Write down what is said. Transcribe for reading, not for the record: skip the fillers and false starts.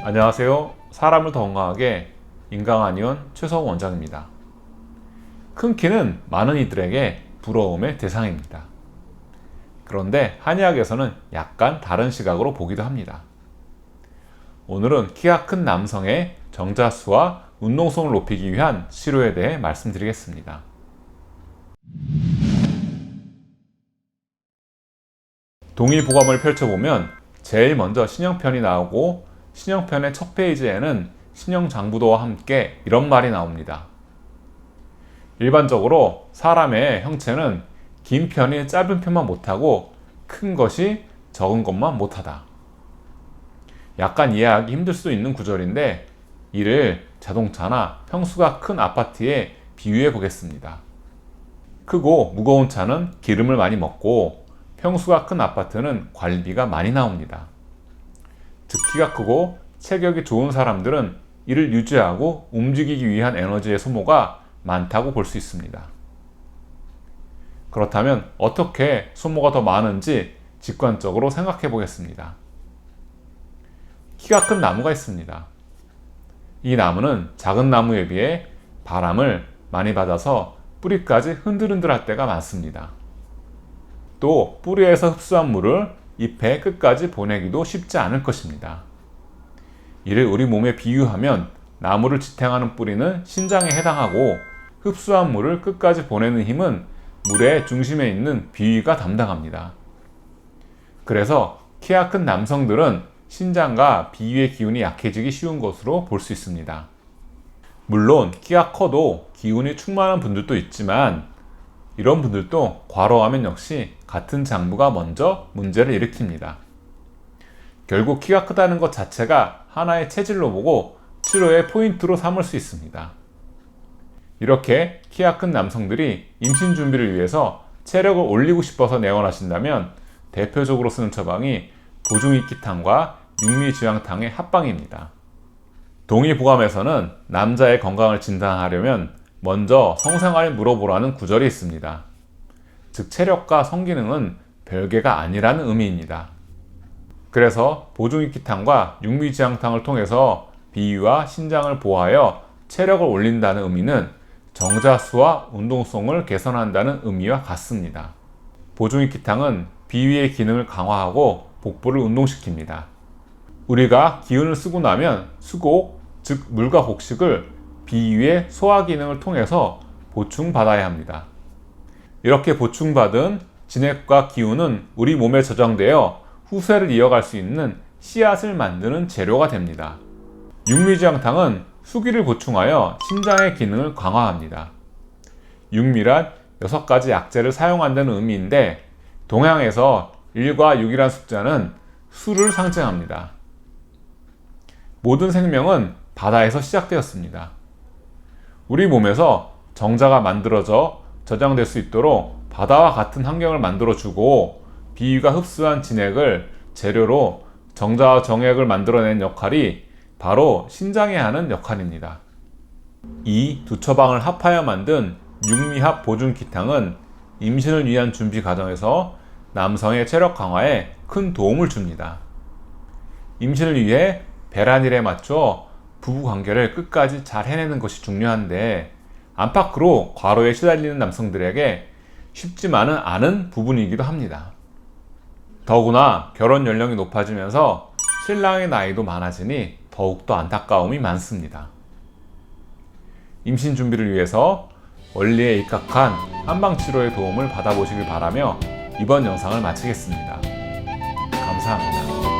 안녕하세요. 사람을 더 건강하게 인강한의원 최성우 원장입니다. 큰 키는 많은 이들에게 부러움의 대상입니다. 그런데 한의학에서는 약간 다른 시각으로 보기도 합니다. 오늘은 키가 큰 남성의 정자수와 운동성을 높이기 위한 치료에 대해 말씀드리겠습니다. 동의보감을 펼쳐보면 제일 먼저 신형편이 나오고 신형편의 첫 페이지에는 신형장부도와 함께 이런 말이 나옵니다. 일반적으로 사람의 형체는 긴 편이 짧은 편만 못하고 큰 것이 적은 것만 못하다. 약간 이해하기 힘들 수도 있는 구절인데 이를 자동차나 평수가 큰 아파트에 비유해 보겠습니다. 크고 무거운 차는 기름을 많이 먹고 평수가 큰 아파트는 관리비가 많이 나옵니다. 즉 키가 크고 체격이 좋은 사람들은 이를 유지하고 움직이기 위한 에너지의 소모가 많다고 볼 수 있습니다. 그렇다면 어떻게 소모가 더 많은지 직관적으로 생각해 보겠습니다. 키가 큰 나무가 있습니다. 이 나무는 작은 나무에 비해 바람을 많이 받아서 뿌리까지 흔들흔들할 때가 많습니다. 또 뿌리에서 흡수한 물을 잎의 끝까지 보내기도 쉽지 않을 것입니다. 이를 우리 몸에 비유하면 나무를 지탱하는 뿌리는 신장에 해당하고 흡수한 물을 끝까지 보내는 힘은 물의 중심에 있는 비위가 담당합니다. 그래서 키가 큰 남성들은 신장과 비위의 기운이 약해지기 쉬운 것으로 볼 수 있습니다. 물론 키가 커도 기운이 충만한 분들도 있지만 이런 분들도 과로하면 역시 같은 장부가 먼저 문제를 일으킵니다. 결국 키가 크다는 것 자체가 하나의 체질로 보고 치료의 포인트로 삼을 수 있습니다. 이렇게 키가 큰 남성들이 임신 준비를 위해서 체력을 올리고 싶어서 내원하신다면 대표적으로 쓰는 처방이 보중익기탕과 육미지황탕의 합방입니다. 동의보감에서는 남자의 건강을 진단하려면 먼저 성생활을 물어보라는 구절이 있습니다. 즉 체력과 성기능은 별개가 아니라는 의미입니다. 그래서 보중익기탕과 육미지황탕을 통해서 비위와 신장을 보호하여 체력을 올린다는 의미는 정자수와 운동성을 개선한다는 의미와 같습니다. 보중익기탕은 비위의 기능을 강화하고 복부를 운동시킵니다. 우리가 기운을 쓰고 나면 수곡, 즉 물과 곡식을 비위의 소화 기능을 통해서 보충받아야 합니다. 이렇게 보충받은 진액과 기운은 우리 몸에 저장되어 후세를 이어갈 수 있는 씨앗을 만드는 재료가 됩니다. 육미지황탕은 수기를 보충하여 신장의 기능을 강화합니다. 육미란 6가지 약재를 사용한다는 의미인데 동양에서 1과 6이란 숫자는 수를 상징합니다. 모든 생명은 바다에서 시작되었습니다. 우리 몸에서 정자가 만들어져 저장될 수 있도록 바다와 같은 환경을 만들어주고 비위가 흡수한 진액을 재료로 정자와 정액을 만들어내는 역할이 바로 신장이 하는 역할입니다. 이 두 처방을 합하여 만든 육미합 보중기탕은 임신을 위한 준비 과정에서 남성의 체력 강화에 큰 도움을 줍니다. 임신을 위해 배란일에 맞춰 부부 관계를 끝까지 잘 해내는 것이 중요한데 안팎으로 과로에 시달리는 남성들에게 쉽지만은 않은 부분이기도 합니다. 더구나 결혼 연령이 높아지면서 신랑의 나이도 많아지니 더욱더 안타까움이 많습니다. 임신 준비를 위해서 원리에 입각한 한방치료의 도움을 받아보시길 바라며 이번 영상을 마치겠습니다. 감사합니다.